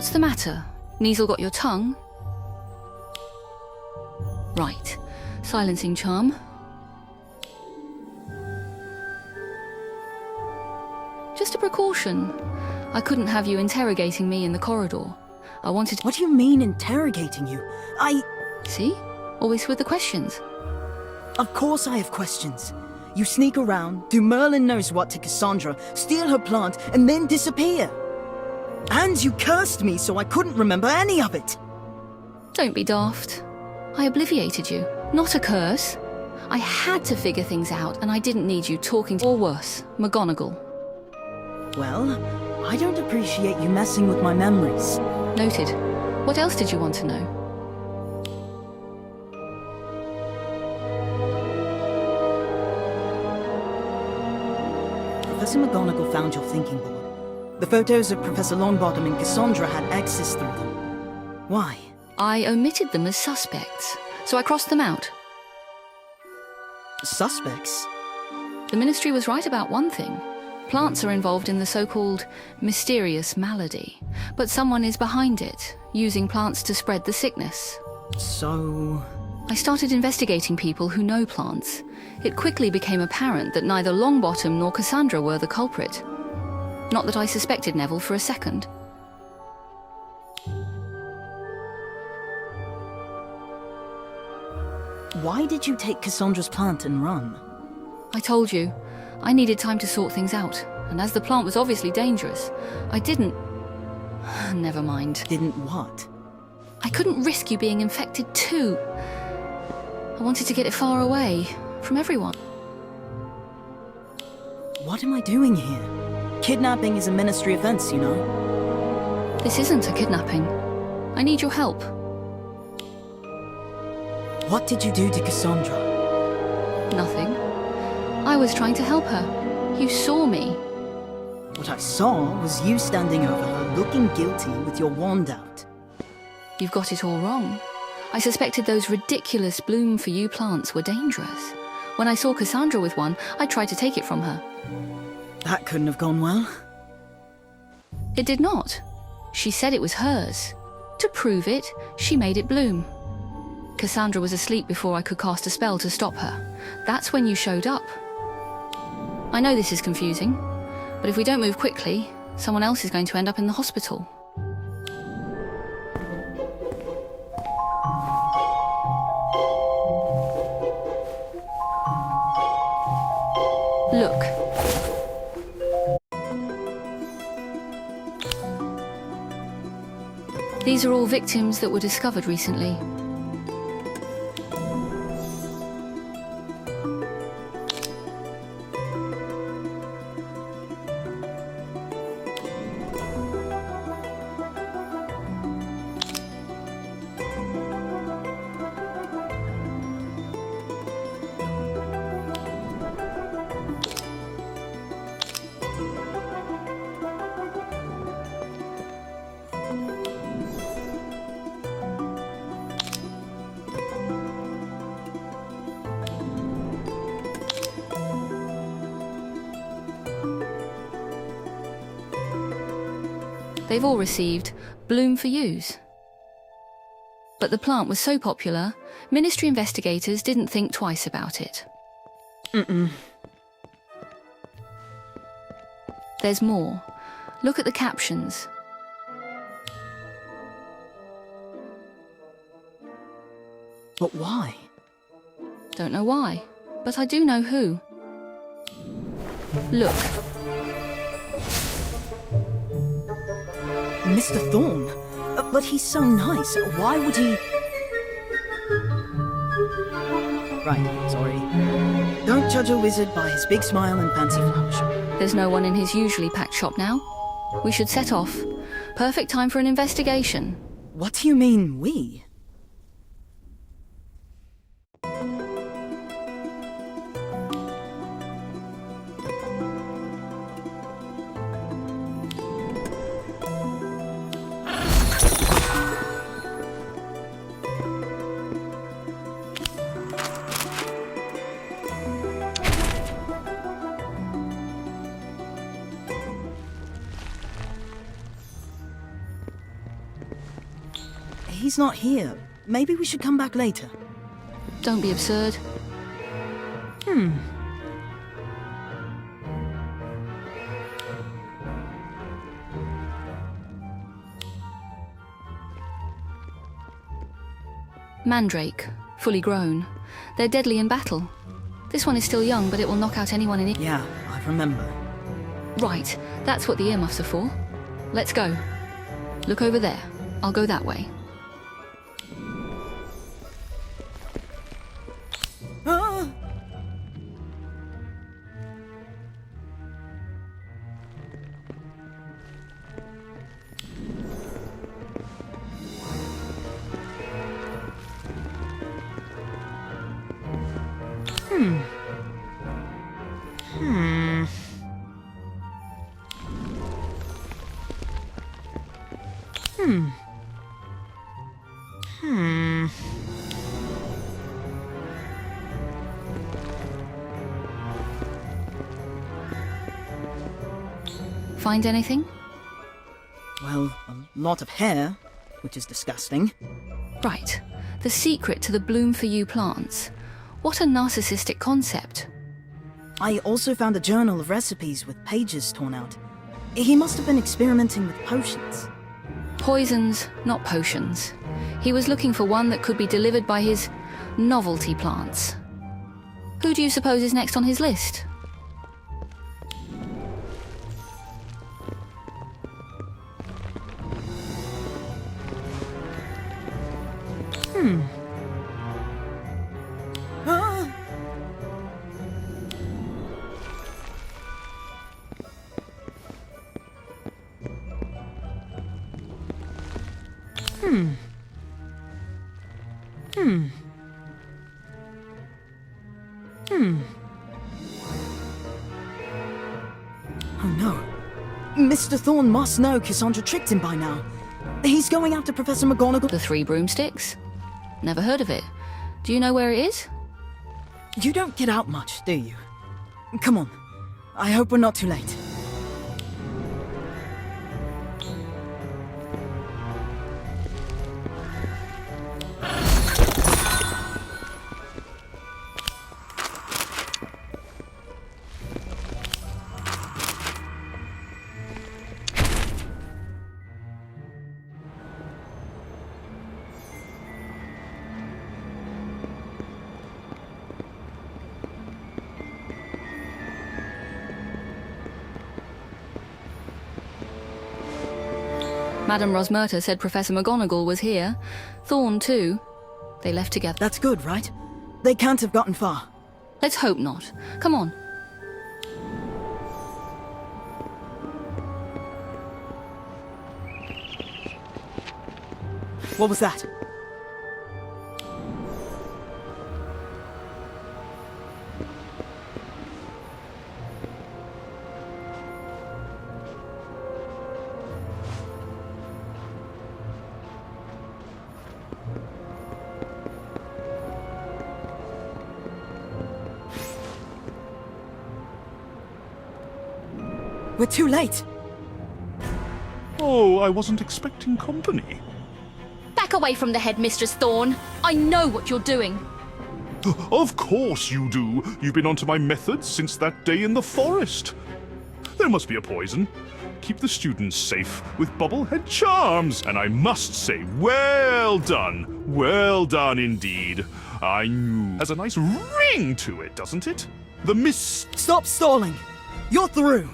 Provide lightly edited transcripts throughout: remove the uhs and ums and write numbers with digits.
What's the matter? Kneasel got your tongue? Right. Silencing charm. Just a precaution. I couldn't have you interrogating me in the corridor. I wanted to... What do you mean, interrogating you? See? Always with the questions. Of course I have questions. You sneak around, do Merlin knows what to Cassandra, steal her plant, and then disappear. And you cursed me so I couldn't remember any of it. Don't be daft. I obliviated you, not a curse. I had to figure things out, and I didn't need you talking to... Or worse, McGonagall. Well, I don't appreciate you messing with my memories. Noted. What else did you want to know? Professor McGonagall found your thinking board. The photos of Professor Longbottom and Cassandra had access through them. Why? I omitted them as suspects, so I crossed them out. Suspects? The Ministry was right about one thing. Plants are involved in the so-called mysterious malady, but someone is behind it, using plants to spread the sickness. So... I started investigating people who know plants. It quickly became apparent that neither Longbottom nor Cassandra were the culprit. Not that I suspected Neville for a second. Why did you take Cassandra's plant and run? I told you, I needed time to sort things out, and as the plant was obviously dangerous, I didn't... Never mind. Didn't what? I couldn't risk you being infected too. I wanted to get it far away, from everyone. What am I doing here? Kidnapping is a Ministry offense, you know. This isn't a kidnapping. I need your help. What did you do to Cassandra? Nothing. I was trying to help her. You saw me. What I saw was you standing over her, looking guilty with your wand out. You've got it all wrong. I suspected those ridiculous bloom for you plants were dangerous. When I saw Cassandra with one, I tried to take it from her. That couldn't have gone well. It did not. She said it was hers. To prove it, she made it bloom. Cassandra was asleep before I could cast a spell to stop her. That's when you showed up. I know this is confusing, but if we don't move quickly, someone else is going to end up in the hospital. Look. These are all victims that were discovered recently. They've all received Bloom for Use. But the plant was so popular, Ministry investigators didn't think twice about it. There's more. Look at the captions. But why? Don't know why, but I do know who. Look. Mr. Thorne? But he's so nice. Why would he... Right, sorry. Don't judge a wizard by his big smile and fancy flower shop. There's no one in his usually packed shop now. We should set off. Perfect time for an investigation. What do you mean, we? he's not here. Maybe we should come back later. Don't be absurd. Mandrake, fully grown. They're deadly in battle. This one is still young, but it will knock out anyone in it. Yeah, I remember. Right, that's what the earmuffs are for. Let's go. Look over there. I'll go that way. Ah! Find anything? Well, a lot of hair, which is disgusting. Right. The secret to the Bloom for You plants. What a narcissistic concept. I also found a journal of recipes with pages torn out. He must have been experimenting with potions. Poisons, not potions. He was looking for one that could be delivered by his novelty plants. Who do you suppose is next on his list? Ah! Oh no. Mr. Thorne must know Cassandra tricked him by now. He's going after Professor McGonagall. The Three Broomsticks? Never heard of it. Do you know where it is? You don't get out much, do you? Come on. I hope we're not too late. Madame Rosmerta said Professor McGonagall was here. Thorne, too. They left together. That's good, right? They can't have gotten far. Let's hope not. Come on. What was that? We're too late. Oh, I wasn't expecting company. Back away from the headmistress, Thorne. I know what you're doing. Of course you do. You've been onto my methods since that day in the forest. There must be a poison. Keep the students safe with bubblehead charms. And I must say, well done. Well done indeed. I knew. Has a nice ring to it, doesn't it? The mist. Stop stalling. You're through.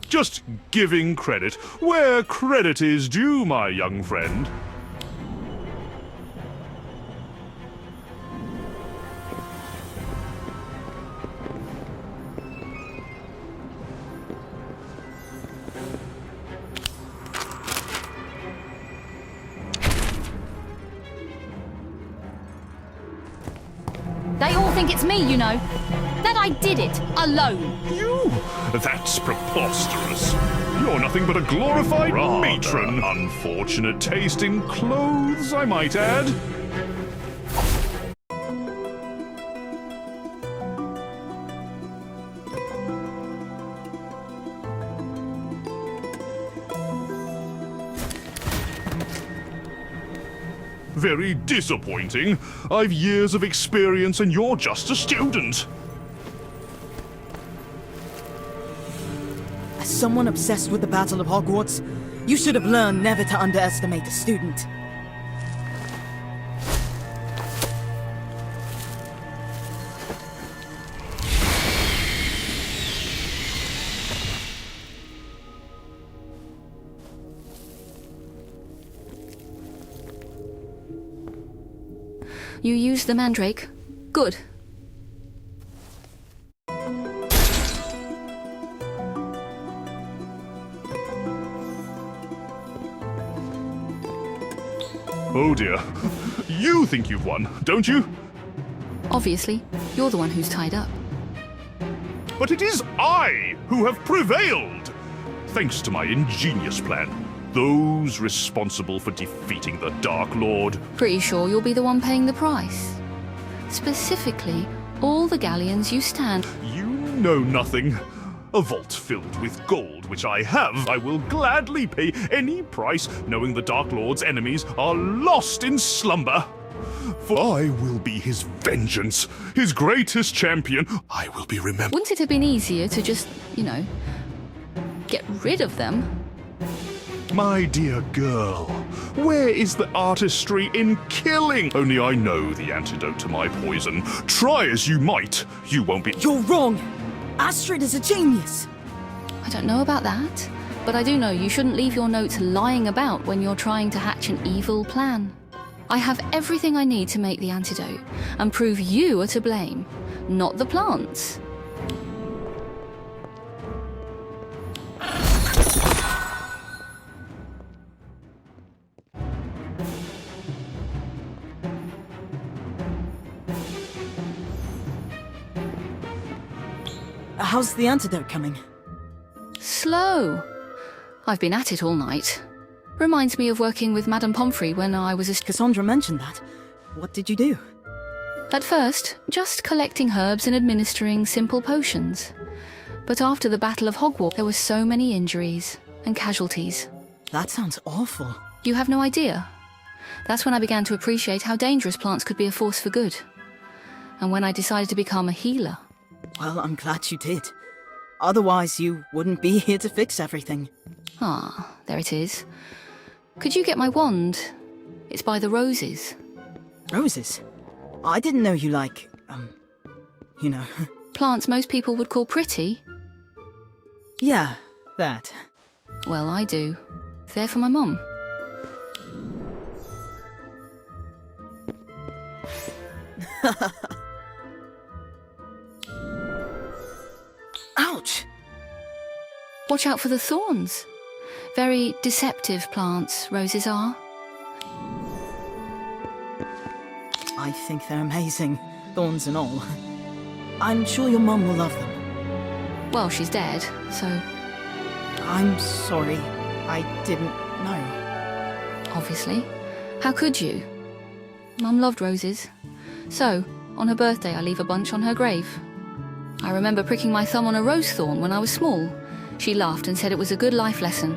Just giving credit where credit is due, my young friend. They all think it's me, you know. That I did it, alone. You? That's preposterous. You're nothing but a glorified matron. Unfortunate taste in clothes, I might add. Very disappointing. I've years of experience and you're just a student. As someone obsessed with the Battle of Hogwarts, you should have learned never to underestimate a student. You used the mandrake. Good. Oh dear. You think you've won, don't you? Obviously, you're the one who's tied up. But it is I who have prevailed! Thanks to my ingenious plan. Those responsible for defeating the Dark Lord. Pretty sure you'll be the one paying the price. Specifically, all the galleons you stand. You know nothing. A vault filled with gold, which I have. I will gladly pay any price, knowing the Dark Lord's enemies are lost in slumber. For I will be his vengeance, his greatest champion. I will be remembered. Wouldn't it have been easier to just, get rid of them? My dear girl, where is the artistry in killing? Only I know the antidote to my poison. Try as you might, you won't be— You're wrong! Astrid is a genius! I don't know about that, but I do know you shouldn't leave your notes lying about when you're trying to hatch an evil plan. I have everything I need to make the antidote and prove you are to blame, not the plants. How's the antidote coming? Slow. I've been at it all night. Reminds me of working with Madame Pomfrey when I was a Cassandra mentioned that. What did you do? At first, just collecting herbs and administering simple potions. But after the Battle of Hogwarts, there were so many injuries and casualties. That sounds awful. You have no idea. That's when I began to appreciate how dangerous plants could be a force for good. And when I decided to become a healer. Well, I'm glad you did. Otherwise, you wouldn't be here to fix everything. Ah, there it is. Could you get my wand? It's by the roses. Roses? I didn't know you like, Plants most people would call pretty. Yeah, that. Well, I do. They're for my mum. Ouch! Watch out for the thorns. Very deceptive plants, roses are. I think they're amazing, thorns and all. I'm sure your mum will love them. Well, she's dead, so I'm sorry. I didn't know. obviously. How could you? Mum loved roses. So, on her birthday, I leave a bunch on her grave. I remember pricking my thumb on a rose thorn when I was small. She laughed and said it was a good life lesson.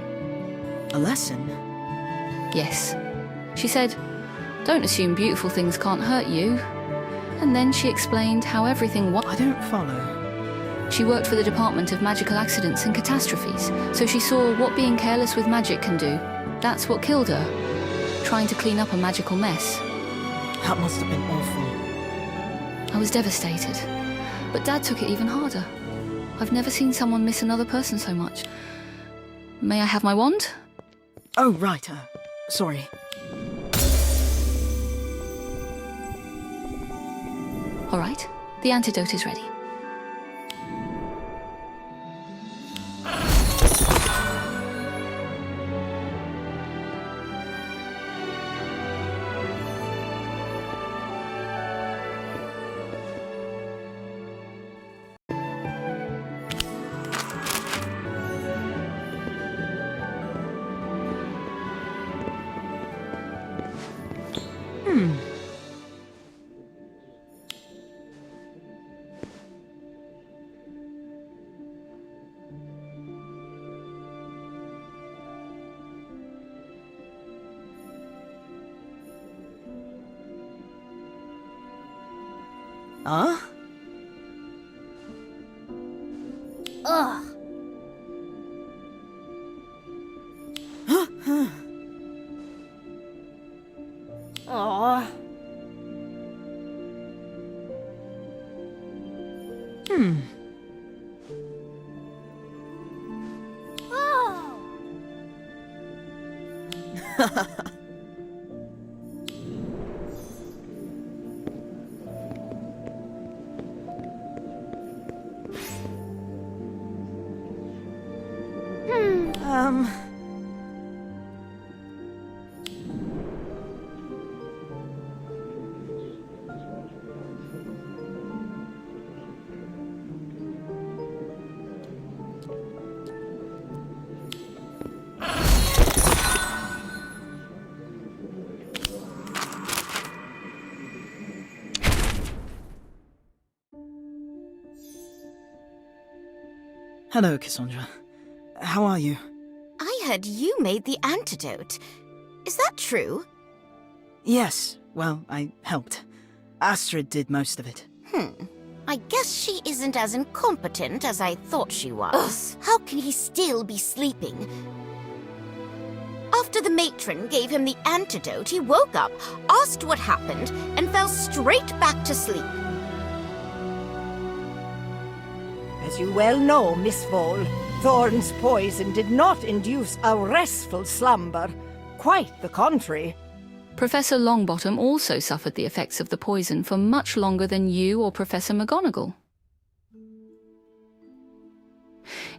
A lesson? Yes. She said, "Don't assume beautiful things can't hurt you." And then she explained how everything was. I don't follow. She worked for the Department of Magical Accidents and Catastrophes, so she saw what being careless with magic can do. That's what killed her. Trying to clean up a magical mess. That must have been awful. I was devastated. But Dad took it even harder. I've never seen someone miss another person so much. May I have my wand? Oh, right, sorry. All right, the antidote is ready. Huh? Ugh. Aw. Oh. Um... Hello, Cassandra. How are you? I heard you made the antidote. Is that true? Yes, well, I helped. Astrid did most of it. I guess she isn't as incompetent as I thought she was. How can he still be sleeping? After the matron gave him the antidote, he woke up, asked what happened, and fell straight back to sleep. As you well know, Miss Vole, Thorn's poison did not induce a restful slumber. Quite the contrary. Professor Longbottom also suffered the effects of the poison for much longer than you or Professor McGonagall.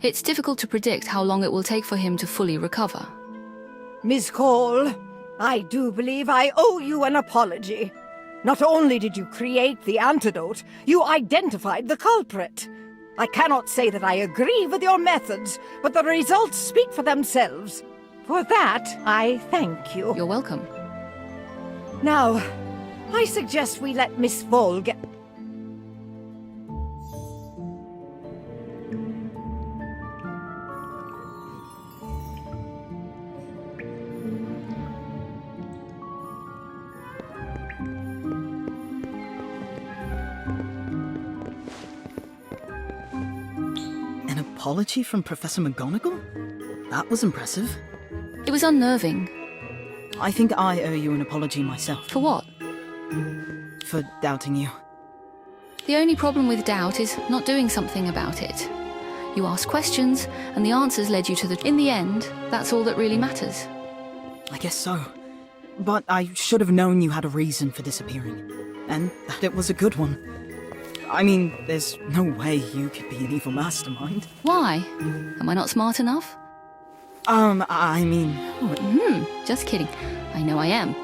It's difficult to predict how long it will take for him to fully recover. Miss Cole, I do believe I owe you an apology. Not only did you create the antidote, you identified the culprit. I cannot say that I agree with your methods, but the results speak for themselves. For that, I thank you. You're welcome. Now, I suggest we let Miss Vole get... An apology from Professor McGonagall? That was impressive. It was unnerving. I think I owe you an apology myself. For what? For doubting you. The only problem with doubt is not doing something about it. You asked questions, and the answers led you to the... In the end, that's all that really matters. I guess so. But I should have known you had a reason for disappearing. And that it was a good one. I mean, there's no way you could be an evil mastermind. Why? Am I not smart enough? I mean... Just kidding. I know I am.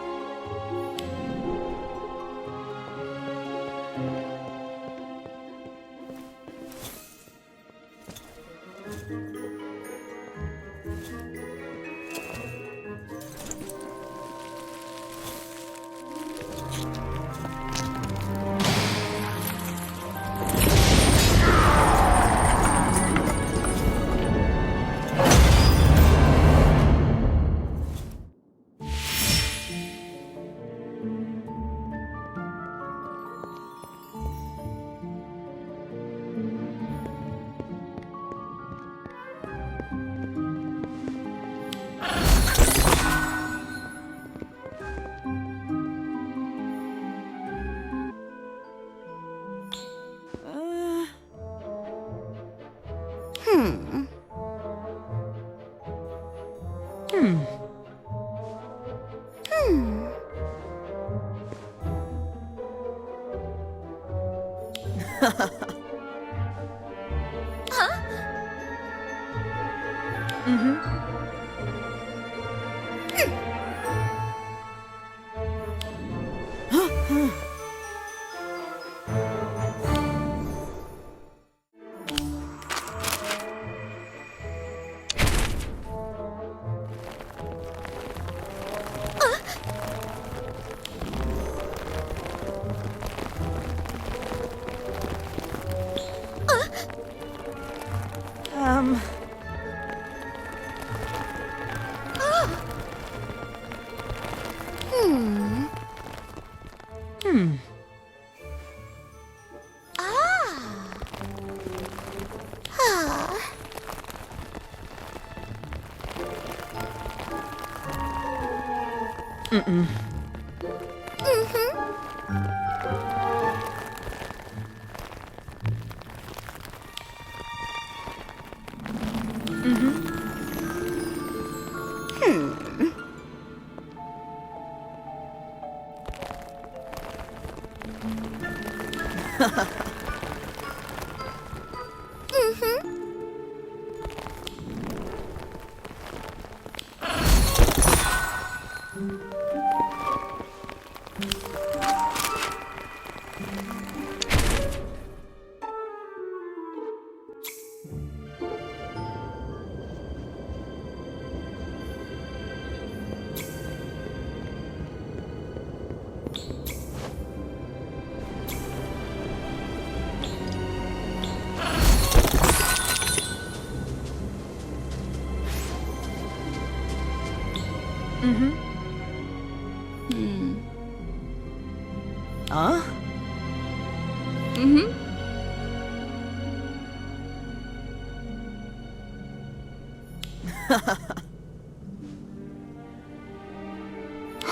Huh?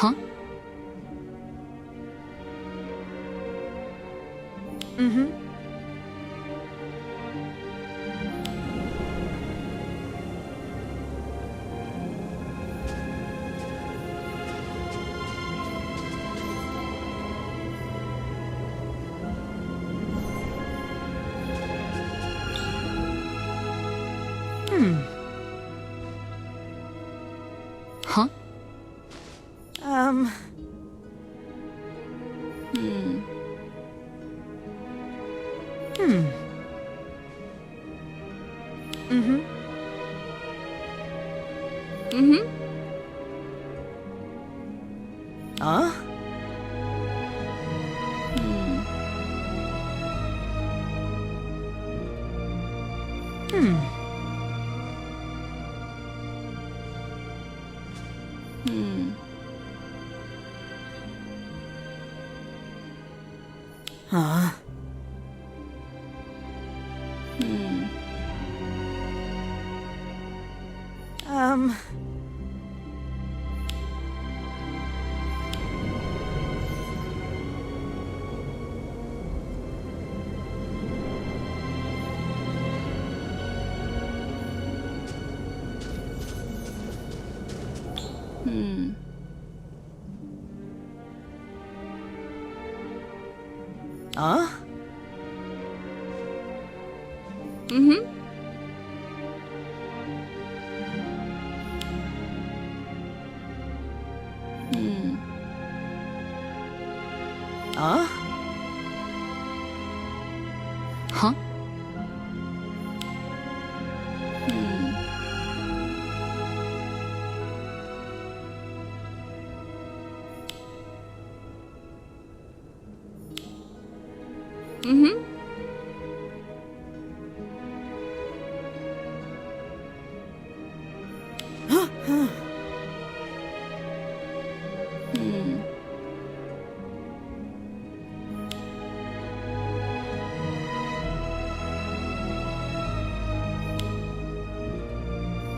Huh? Huh? Um... Huh? Huh? Um... Huh? Huh? Huh? Huh?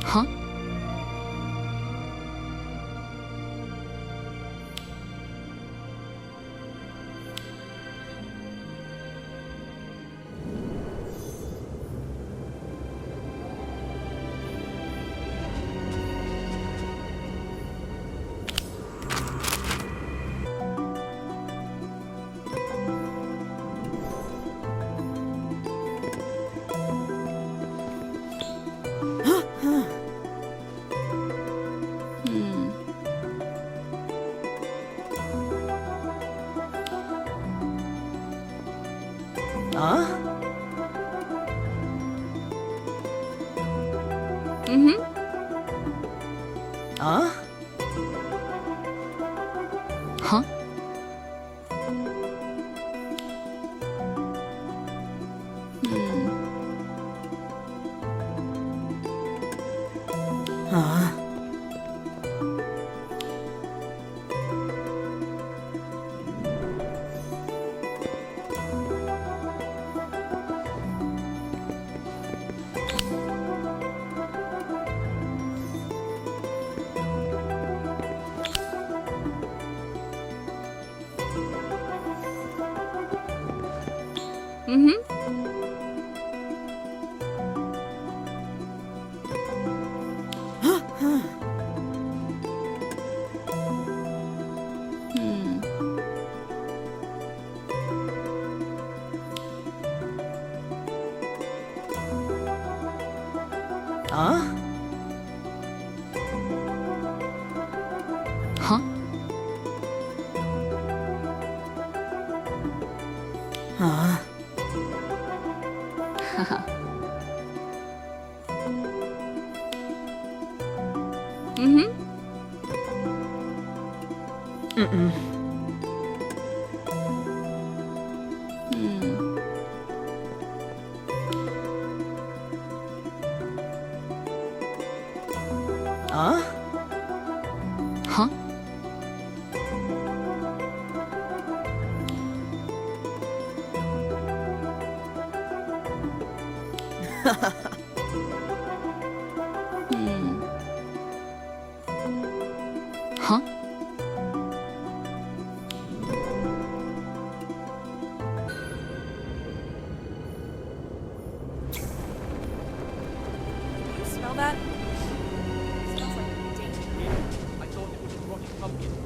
Huh? Huh? Huh? Huh? Huh? Huh? Huh? Mm-mm. Huh? Huh? Huh? You smell that? It smells like danger. I thought it was a rotting pumpkin.